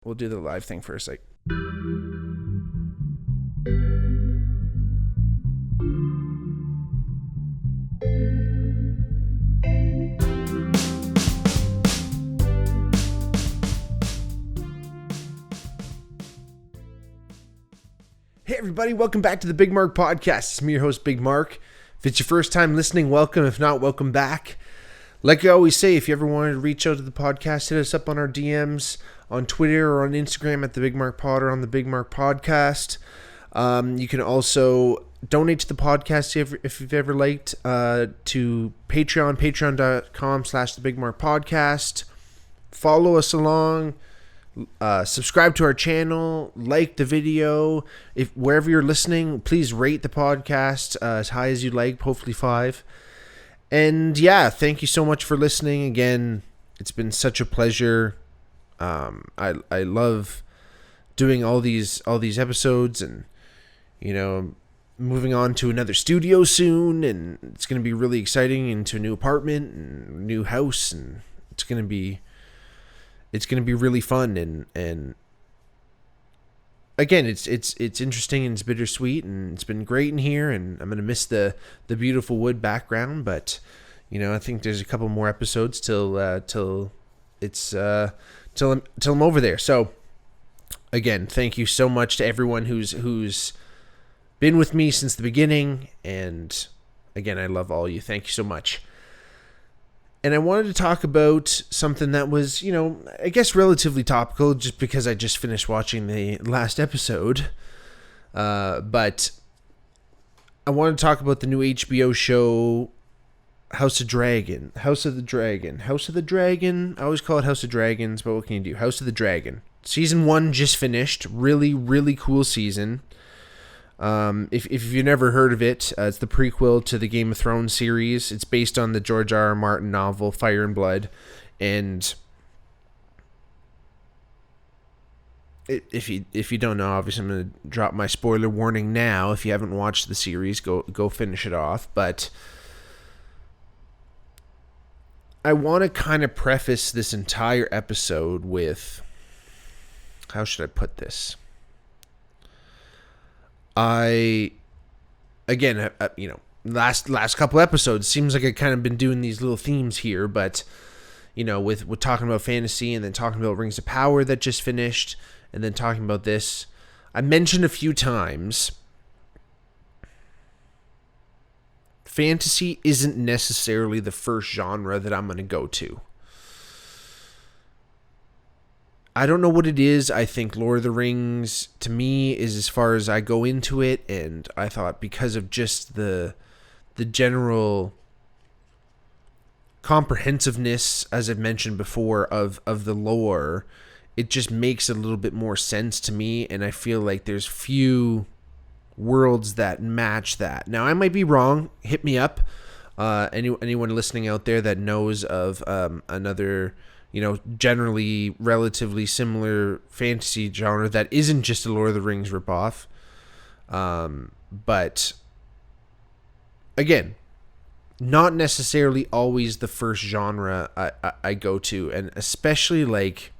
we'll do the live thing first. Like, hey everybody, welcome back to the Bigmark podcast. It's me, your host, Bigmark. If it's your first time listening, welcome. If not, welcome back. Like I always say, if you ever wanted to reach out to the podcast, hit us up on our DMs on Twitter or on Instagram at the Bigmark Pod or on the Bigmark Podcast. You can also donate to the podcast if you've ever liked to patreon.com/the Bigmark Podcast. Follow us along. Subscribe to our channel, like the video. If wherever you're listening, please rate the podcast as high as you like, hopefully 5. And yeah, thank you so much for listening. Again, it's been such a pleasure. I love doing all these episodes, and moving on to another studio soon, and it's going to be really exciting, into a new apartment and new house, and it's going to be really fun, and again, it's interesting and it's bittersweet, and it's been great in here, and I'm gonna miss the beautiful wood background, but I think there's a couple more episodes till I'm over there. So again, thank you so much to everyone who's been with me since the beginning, and again, I love all of you. Thank you so much. And I wanted to talk about something that was, I guess relatively topical, just because I just finished watching the last episode. But I want to talk about the new HBO show, House of the Dragon. I always call it House of Dragons, but what can you do? House of the Dragon. Season 1 just finished. Really, really cool season. If you've never heard of it, it's the prequel to the Game of Thrones series. It's based on the George R.R. Martin novel Fire and Blood, and if you don't know, obviously I'm going to drop my spoiler warning now. If you haven't watched the series, go finish it off. But I want to kind of preface this entire episode with, how should I put this? Last couple episodes, seems like I kind of been doing these little themes here, but with talking about fantasy, and then talking about Rings of Power that just finished, and then talking about this, I mentioned a few times, fantasy isn't necessarily the first genre that I'm going to go to. I don't know what it is. I think Lord of the Rings, to me, is as far as I go into it, and I thought because of just the general comprehensiveness, as I've mentioned before, of the lore, it just makes a little bit more sense to me, and I feel like there's few worlds that match that. Now, I might be wrong. Hit me up. Anyone listening out there that knows of another, generally relatively similar fantasy genre that isn't just a Lord of the Rings ripoff. But again, not necessarily always the first genre I go to, and especially like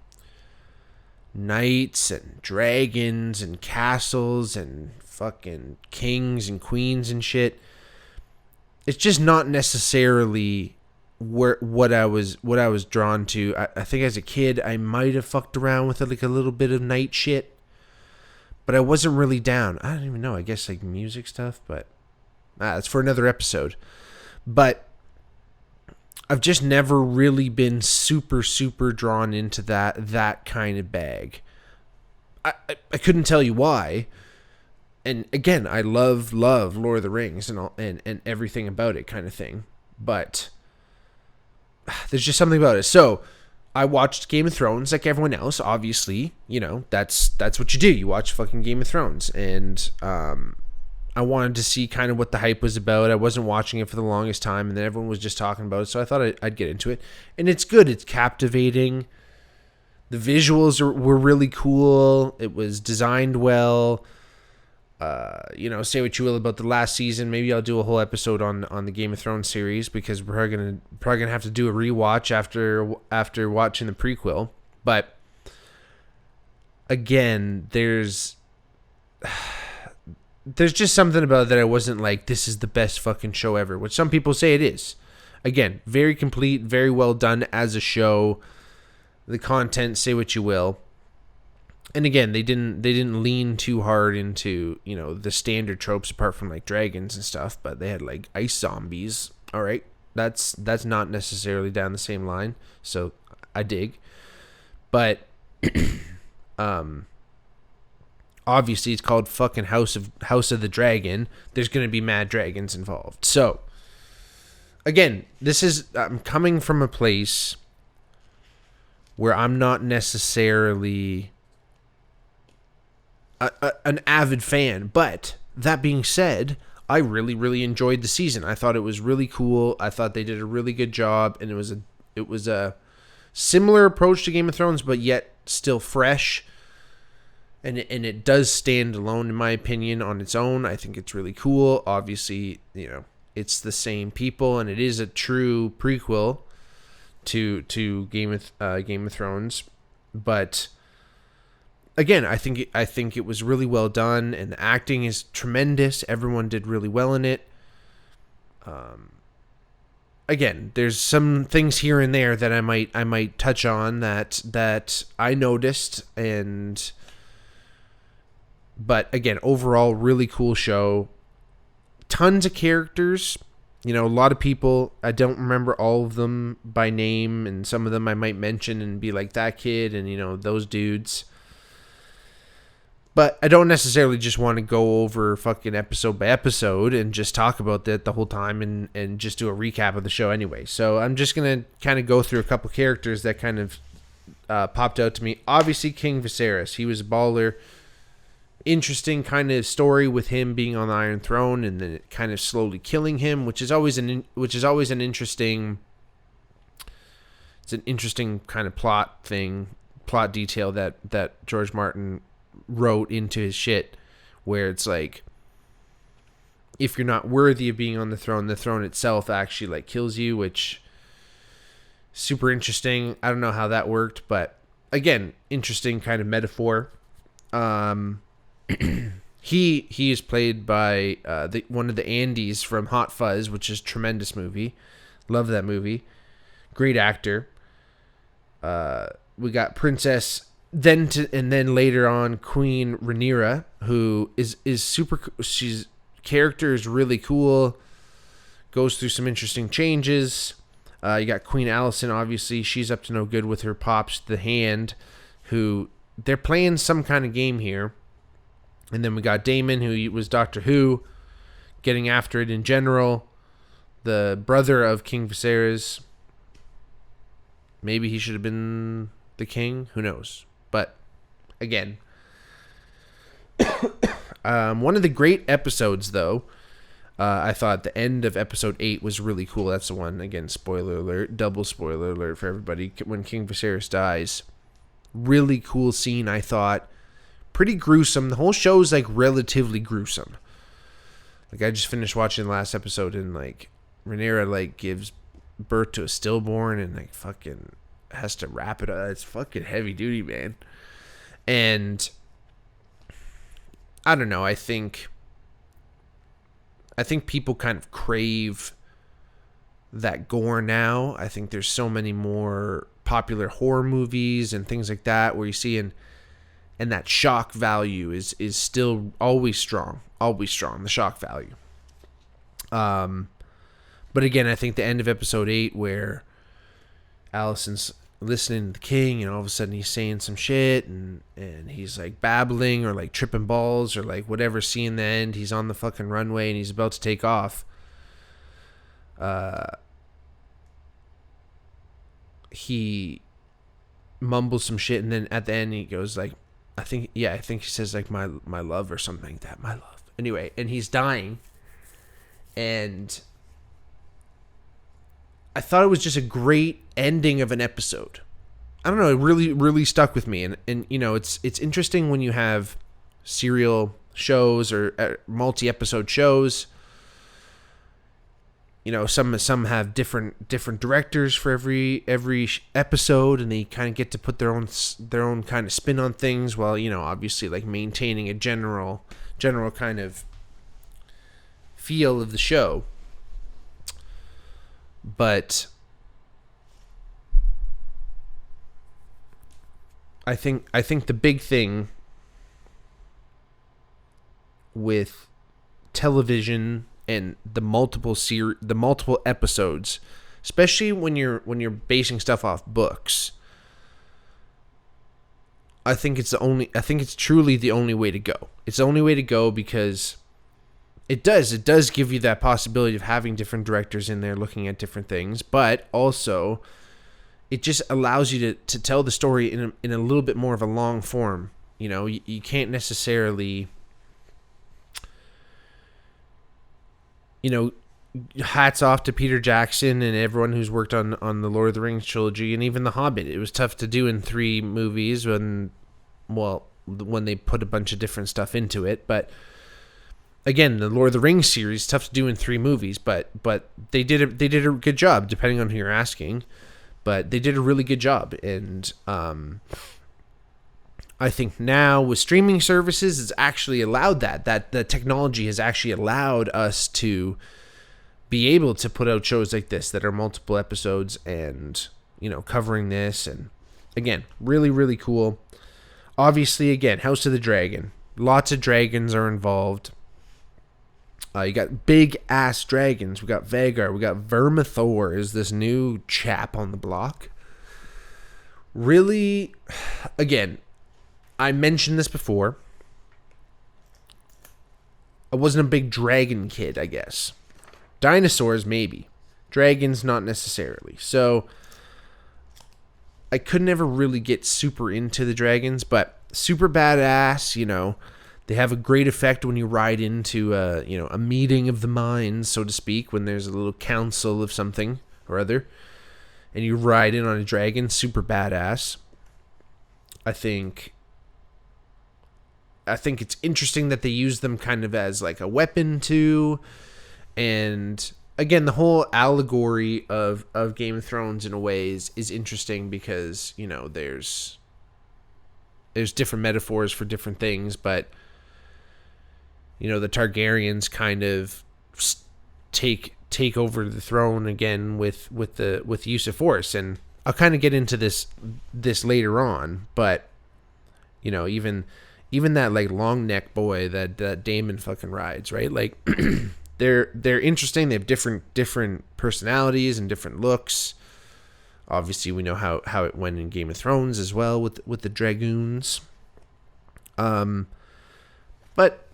knights and dragons and castles and fucking kings and queens and shit. It's just not necessarily what I was drawn to. I think as a kid I might have fucked around with like a little bit of knight shit, but I wasn't really down. I don't even know. I guess like music stuff, but that's for another episode. But I've just never really been super drawn into that kind of bag. I couldn't tell you why. And again, I love Lord of the Rings and all, and everything about it, kind of thing. But there's just something about it. So I watched Game of Thrones like everyone else. Obviously, that's what you do. You watch fucking Game of Thrones, and I wanted to see kind of what the hype was about. I wasn't watching it for the longest time, and then everyone was just talking about it, so I thought I'd get into it. And it's good. It's captivating. The visuals were really cool. It was designed well. Say what you will about the last season. Maybe I'll do a whole episode on the Game of Thrones series, because we're probably gonna have to do a rewatch after watching the prequel. But again, there's just something about it that I wasn't like, this is the best fucking show ever, which some people say it is. Again, very complete, very well done as a show. The content, say what you will. And again, they didn't lean too hard into, the standard tropes apart from like dragons and stuff, but they had like ice zombies. All right. That's not necessarily down the same line. So I dig. But obviously it's called fucking House of the Dragon. There's going to be mad dragons involved. So again, I'm coming from a place where I'm not necessarily an avid fan, but that being said, I really, really enjoyed the season. I thought it was really cool. I thought they did a really good job, and it was a similar approach to Game of Thrones, but yet still fresh. And it does stand alone, in my opinion, on its own. I think it's really cool. Obviously, it's the same people, and it is a true prequel to Game of Thrones, but again, I think it was really well done, and the acting is tremendous. Everyone did really well in it. Again, there's some things here and there that I might touch on that I noticed, but again, overall, really cool show. Tons of characters. A lot of people, I don't remember all of them by name, and some of them I might mention and be like, that kid and, those dudes. But I don't necessarily just want to go over fucking episode by episode and just talk about that the whole time and just do a recap of the show anyway. So I'm just going to kind of go through a couple characters that kind of popped out to me. Obviously, King Viserys. He was a baller. Interesting kind of story with him being on the Iron Throne and then it kind of slowly killing him, which is always an interesting. It's an interesting kind of plot detail that George Martin wrote into his shit, where it's like, if you're not worthy of being on the throne itself actually like kills you, which super interesting. I don't know how that worked, but again, interesting kind of metaphor. He is played by one of the Andys from Hot Fuzz, which is a tremendous movie. Love that movie. Great actor. We got Princess and then later on Queen Rhaenyra, who is super. She's character is really cool. Goes through some interesting changes. You got Queen Alicent, obviously. She's up to no good with her pops, the Hand, who they're playing some kind of game here. And then we got Daemon, who was Doctor Who, getting after it in general. The brother of King Viserys. Maybe he should have been the king. Who knows? But again, one of the great episodes, though, I thought the end of episode 8 was really cool. That's the one, again, spoiler alert, double spoiler alert for everybody, when King Viserys dies. Really cool scene, I thought. Pretty gruesome. The whole show is like relatively gruesome. Like, I just finished watching the last episode, and like Rhaenyra like gives birth to a stillborn and like fucking has to wrap it up. It's fucking heavy duty, man. And I don't know, I think people kind of crave that gore now. I think there's so many more popular horror movies and things like that where you see and that shock value is still always strong, the shock value. But again, I think the end of episode 8 where Alicent's listening to the king and all of a sudden he's saying some shit and he's like babbling or like tripping balls or like whatever, seeing the end, he's on the fucking runway and he's about to take off. He mumbles some shit and then at the end he goes like, I think he says like my love or something like that, my love. Anyway, and he's dying, and I thought it was just a great ending of an episode. I don't know, it really, really stuck with me, and it's interesting when you have serial shows or multi-episode shows. some have different directors for every episode, and they kind of get to put their own kind of spin on things, while obviously like maintaining a general kind of feel of the show. But I think the big thing with television and the multiple episodes, especially when you're basing stuff off books, I think it's truly the only way to go. It's the only way to go because it does give you that possibility of having different directors in there looking at different things, but also it just allows you to tell the story in a little bit more of a long form. You can't necessarily, hats off to Peter Jackson and everyone who's worked on the Lord of the Rings trilogy and even The Hobbit. It was tough to do in 3 movies when they put a bunch of different stuff into it. But again, the Lord of the Rings series, tough to do in 3 movies, but they did a good job, depending on who you're asking. But they did a really good job, and I think now with streaming services, it's actually allowed that the technology has actually allowed us to be able to put out shows like this that are multiple episodes and covering this, and again, really, really cool. Obviously, again, House of the Dragon, lots of dragons are involved. You got big ass dragons. We got Vagar. We got Vermithor is this new chap on the block. Really, again, I mentioned this before. I wasn't a big dragon kid, I guess. Dinosaurs, maybe. Dragons, not necessarily. So I could never really get super into the dragons, but super badass, They have a great effect when you ride into a meeting of the minds, so to speak, when there's a little council of something or other, and you ride in on a dragon. Super badass. I think it's interesting that they use them kind of as like a weapon too, and again, the whole allegory of Game of Thrones in a way is interesting because there's different metaphors for different things, but the Targaryens kind of take over the throne again with use of force, and I'll kind of get into this later on. But even that like long neck boy that Daemon fucking rides, right? Like they're interesting. They have different personalities and different looks. Obviously, we know how it went in Game of Thrones as well with the dragoons. But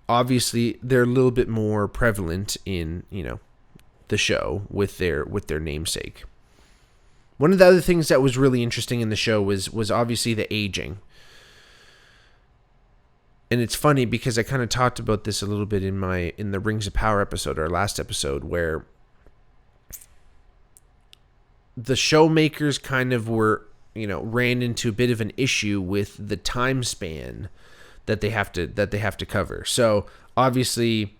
obviously, they're a little bit more prevalent in, the show with their namesake. One of the other things that was really interesting in the show was obviously the aging. And it's funny because I kind of talked about this a little bit in the Rings of Power episode, our last episode, where the showmakers kind of ran into a bit of an issue with the time span that they have to cover. So obviously,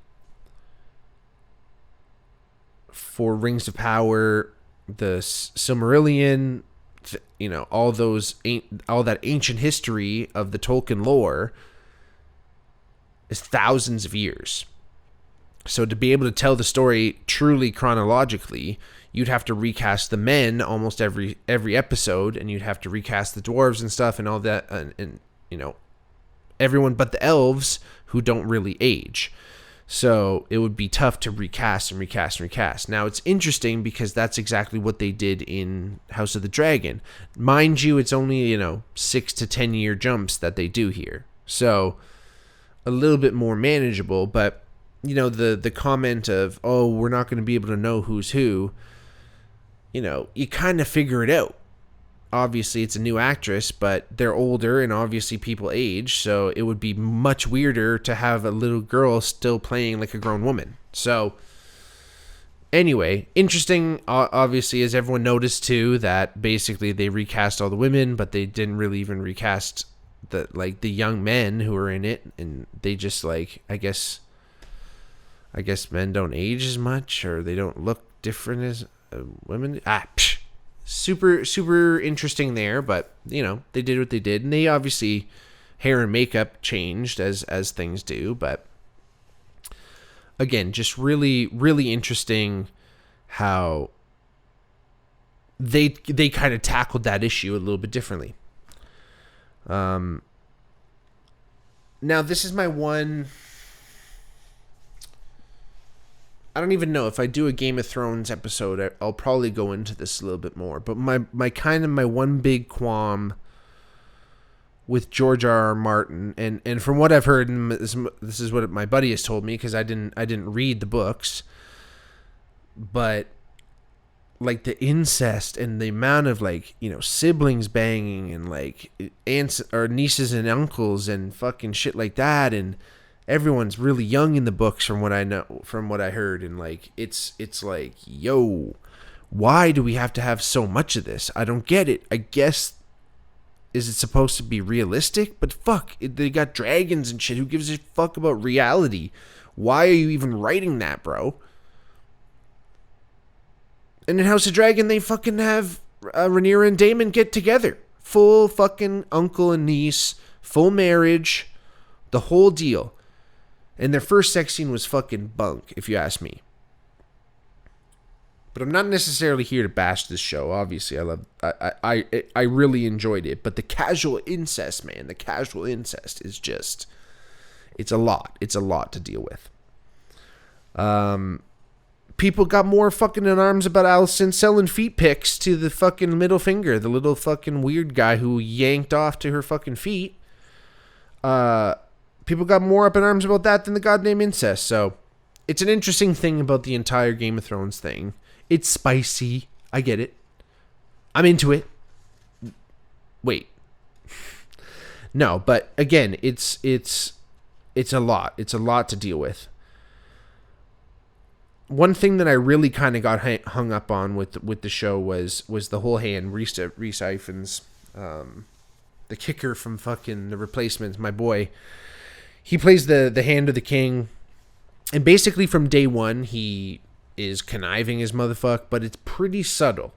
for Rings of Power, the Silmarillion, all that ancient history of the Tolkien lore is thousands of years. So to be able to tell the story truly chronologically, you'd have to recast the men almost every episode, and you'd have to recast the dwarves and stuff and all that, and everyone but the elves who don't really age. So it would be tough to recast. Now it's interesting because that's exactly what they did in House of the Dragon. Mind you, it's only 6 to 10 year jumps that they do here. So a little bit more manageable, but the comment of, oh, we're not going to be able to know who's who, you kind of figure it out. Obviously, it's a new actress, but they're older, and obviously people age, so it would be much weirder to have a little girl still playing like a grown woman. So, anyway, interesting, obviously, as everyone noticed, too, that basically they recast all the women, but they didn't really even recast the young men who were in it, and they just, I guess I guess men don't age as much, or they don't look different as women. Super interesting there, but they did what they did, and they obviously hair and makeup changed as things do, but again, just really interesting how they kind of tackled that issue a little bit differently. Now this is my one. I don't even know if I do a Game of Thrones episode, I'll probably go into this a little bit more. But my one big qualm with George R.R. Martin, and from what I've heard, and this is what my buddy has told me, because I didn't read the books, but like the incest and the amount of siblings banging and like aunts or nieces and uncles and fucking shit like that, and everyone's really young in the books from what I know, from what I heard, and like it's like, yo, why do we have to have so much of this? I don't get it. I guess, is it supposed to be realistic? But fuck, they got dragons and shit. Who gives a fuck about reality? Why are you even writing that, bro? And in House of Dragon, they fucking have Rhaenyra and Daemon get together. Full fucking uncle and niece, full marriage, the whole deal. And their first sex scene was fucking bunk, if you ask me. But I'm not necessarily here to bash this show. Obviously, I really enjoyed it. But the casual incest, man, the casual incest is just, it's a lot. It's a lot to deal with. People got more fucking in arms about Allison selling feet pics to the fucking middle finger, the little fucking weird guy who yanked off to her fucking feet. People got more up in arms about that than the goddamn incest. So it's an interesting thing about the entire Game of Thrones thing. It's spicy. I get it. I'm into it. Wait. No, but again, it's a lot. It's a lot to deal with. One thing that I really kind of got hung up on with the show was the whole hand. Rhys Ifans, the kicker from fucking The Replacements, my boy. He plays the hand of the king, and basically from day one he is conniving as motherfuck, but it's pretty subtle.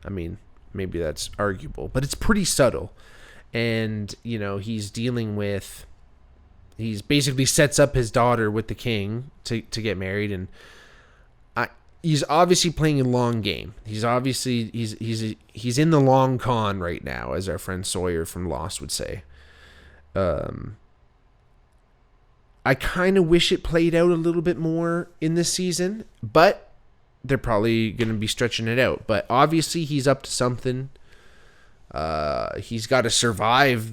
I mean, maybe that's arguable, but it's pretty subtle. And he's dealing with. He's basically sets up his daughter with the king to get married, and he's obviously playing a long game. He's obviously he's in the long con right now, as our friend Sawyer from Lost would say. I kind of wish it played out a little bit more in this season, but they're probably going to be stretching it out. But obviously he's up to something. He's got to survive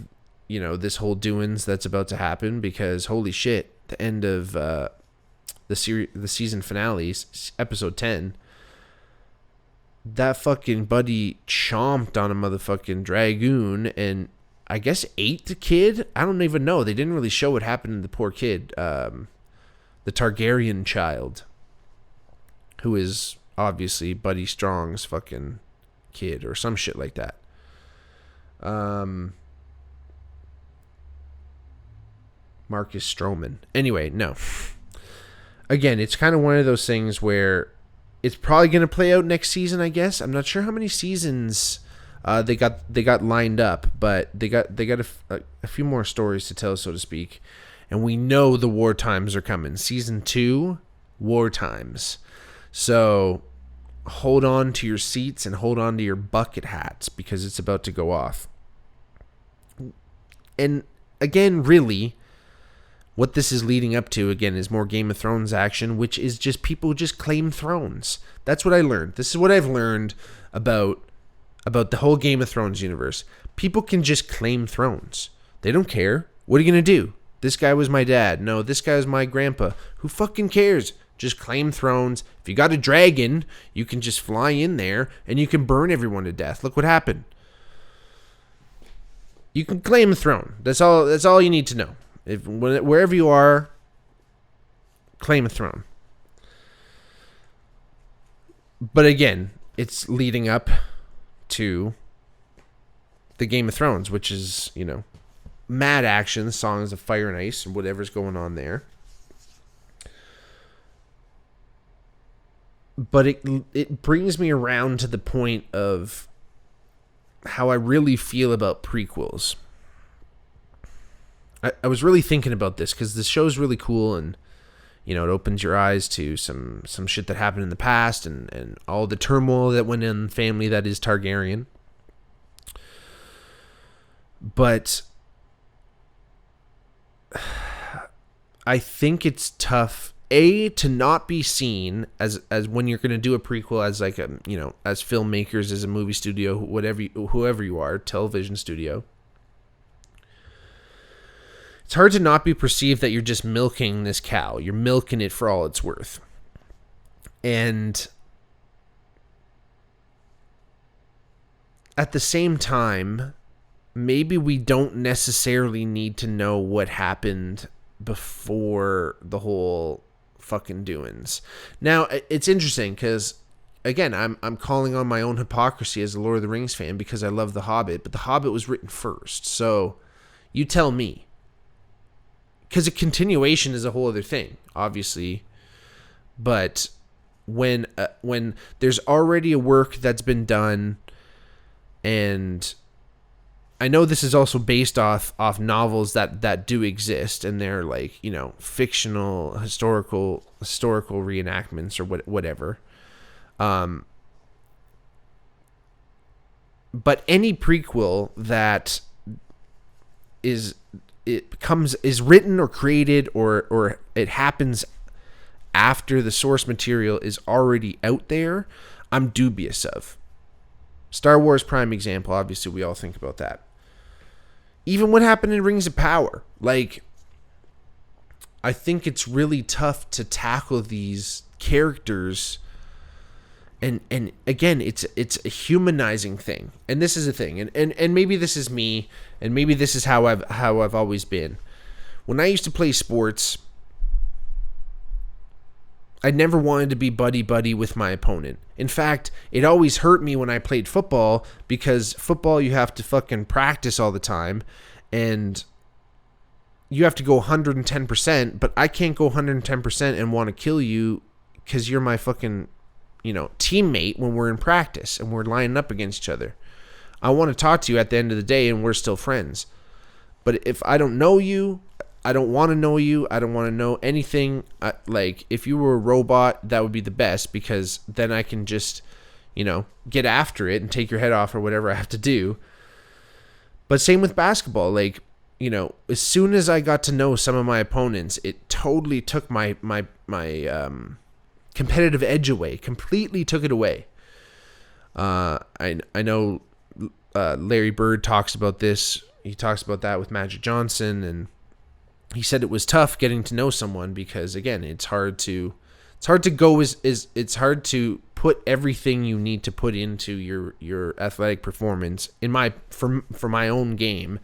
this whole doings that's about to happen, because holy shit, the end of the season finale, episode 10, that fucking buddy chomped on a motherfucking dragoon and I guess ate the kid. I don't even know. They didn't really show what happened to the poor kid, the Targaryen child, who is obviously Buddy Strong's fucking kid or some shit like that. Marcus Stroman. Anyway, no. Again, it's kind of one of those things where it's probably going to play out next season, I guess. I'm not sure how many seasons they got lined up, but they got a few more stories to tell, so to speak. And we know the war times are coming. Season 2, war times. So hold on to your seats and hold on to your bucket hats, because it's about to go off. And again, really, what this is leading up to, again, is more Game of Thrones action, which is just people just claim thrones. That's what I learned. This is what I've learned about the whole Game of Thrones universe. People can just claim thrones. They don't care. What are you going to do? This guy was my dad. No, this guy was my grandpa. Who fucking cares? Just claim thrones. If you got a dragon, you can just fly in there and you can burn everyone to death. Look what happened. You can claim a throne. That's all you need to know. Wherever you are, claim a throne. But again, it's leading up to the Game of Thrones, which is, mad action, songs of fire and ice, and whatever's going on there. But it brings me around to the point of how I really feel about prequels. I was really thinking about this because the show's really cool, and it opens your eyes to some shit that happened in the past, and all the turmoil that went in the family that is Targaryen. But I think it's tough to not be seen as when you're going to do a prequel as like as filmmakers, as a movie studio, whoever you are, television studio. It's hard to not be perceived that you're just milking this cow. You're milking it for all it's worth. And at the same time, maybe we don't necessarily need to know what happened before the whole fucking doings. Now, it's interesting because, again, I'm calling on my own hypocrisy as a Lord of the Rings fan because I love The Hobbit, but The Hobbit was written first. So you tell me. Because a continuation is a whole other thing, obviously. But when there's already a work that's been done, and I know this is also based off novels that do exist, and they're like, fictional historical reenactments or whatever. But any prequel that is written or created or it happens after the source material is already out there, I'm dubious of. Star Wars, prime example. Obviously, we all think about that. Even what happened in Rings of Power. Like, I think it's really tough to tackle these characters. And again, it's a humanizing thing. And this is a thing. And maybe this is me, and maybe this is how I've always been. When I used to play sports, I never wanted to be buddy with my opponent. In fact, it always hurt me when I played football, because football you have to fucking practice all the time, and you have to go 110%, but I can't go 110% and want to kill you because you're my fucking teammate when we're in practice and we're lining up against each other. I want to talk to you at the end of the day and we're still friends. But if I don't know you, I don't want to know you, I don't want to know anything. Like, if you were a robot, that would be the best, because then I can just, get after it and take your head off or whatever I have to do. But same with basketball. Like, as soon as I got to know some of my opponents, it totally took my competitive edge away, completely took it away. I know Larry Bird talks about this. He talks about that with Magic Johnson, and he said it was tough getting to know someone because, again, it's hard to put everything you need to put into your athletic performance. For my own game,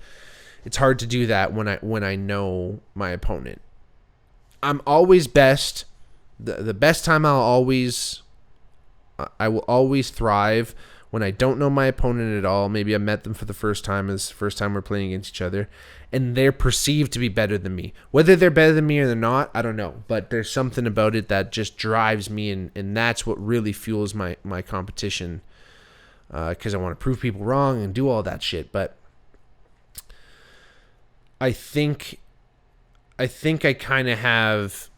it's hard to do that when I know my opponent. I'm always best. The best time I will always thrive when I don't know my opponent at all. Maybe I met them for the first time, as the first time we're playing against each other, and they're perceived to be better than me. Whether they're better than me or they're not, I don't know. But there's something about it that just drives me, and that's what really fuels my competition, because I want to prove people wrong and do all that shit. But I think I kind of have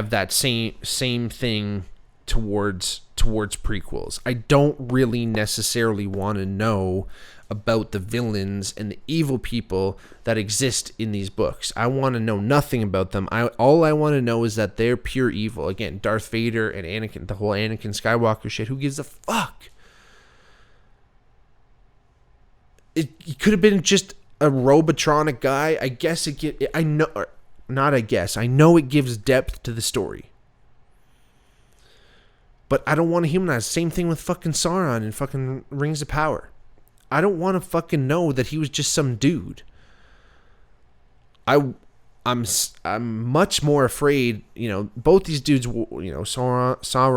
that same thing towards prequels. I don't really necessarily want to know about the villains and the evil people that exist in these books. I want to know nothing about them. All I want to know is that they're pure evil. Again, Darth Vader and Anakin, the whole Anakin Skywalker shit. Who gives a fuck? It could have been just a robotronic guy. I guess I know it gives depth to the story. But I don't want to humanize. Same thing with fucking Sauron and fucking Rings of Power. I don't want to fucking know that he was just some dude. I'm much more afraid, both these dudes, Sauron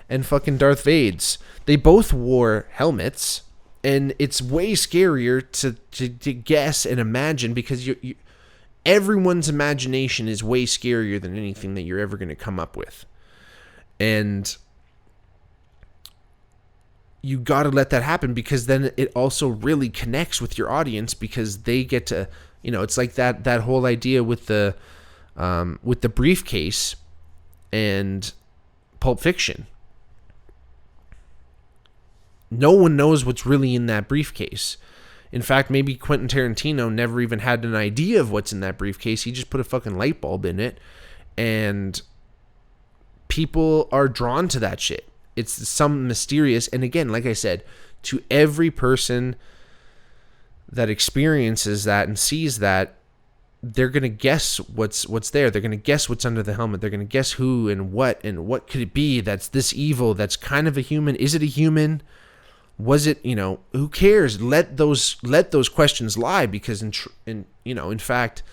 and fucking Darth Vader. They both wore helmets, and it's way scarier to guess and imagine, because everyone's imagination is way scarier than anything that you're ever going to come up with. And you got to let that happen, because then it also really connects with your audience, because they get to, it's like that whole idea with the briefcase and Pulp Fiction. No one knows what's really in that briefcase. In fact, maybe Quentin Tarantino never even had an idea of what's in that briefcase. He just put a fucking light bulb in it, and people are drawn to that shit. It's some mysterious, and again, like I said, to every person that experiences that and sees that, they're going to guess what's there. They're going to guess what's under the helmet. They're going to guess who and what could it be that's this evil, that's kind of a human. Is it a human? Was it, who cares? Let those questions lie, because in fact,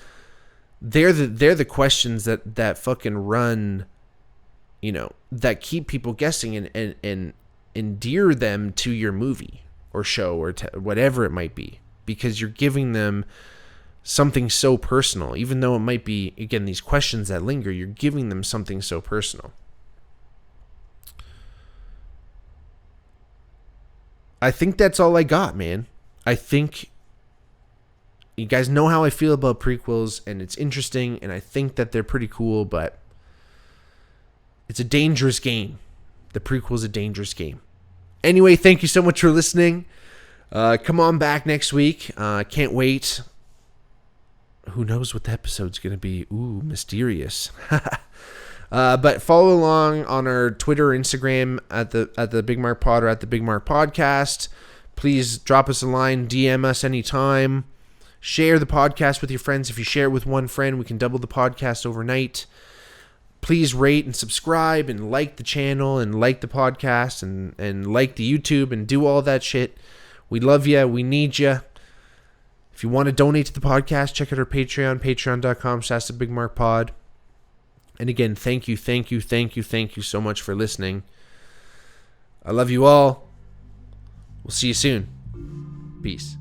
they're the questions that fucking run, that keep people guessing and endear them to your movie or show or whatever it might be, because you're giving them something so personal. Even though it might be, again, these questions that linger, you're giving them something so personal. I think that's all I got, man. I think you guys know how I feel about prequels, and it's interesting, and I think that they're pretty cool, but it's a dangerous game. The prequel's a dangerous game. Anyway, thank you so much for listening. Come on back next week. Can't wait. Who knows what the episode's going to be? Ooh, mysterious. But follow along on our Twitter or Instagram at the Bigmark Pod or at the Bigmark Podcast. Please drop us a line, DM us anytime. Share the podcast with your friends. If you share it with one friend, we can double the podcast overnight. Please rate and subscribe and like the channel and like the podcast and like the YouTube and do all that shit. We love you. We need you. If you want to donate to the podcast, check out our Patreon, patreon.com/thebigmarkpod. And again, thank you so much for listening. I love you all. We'll see you soon. Peace.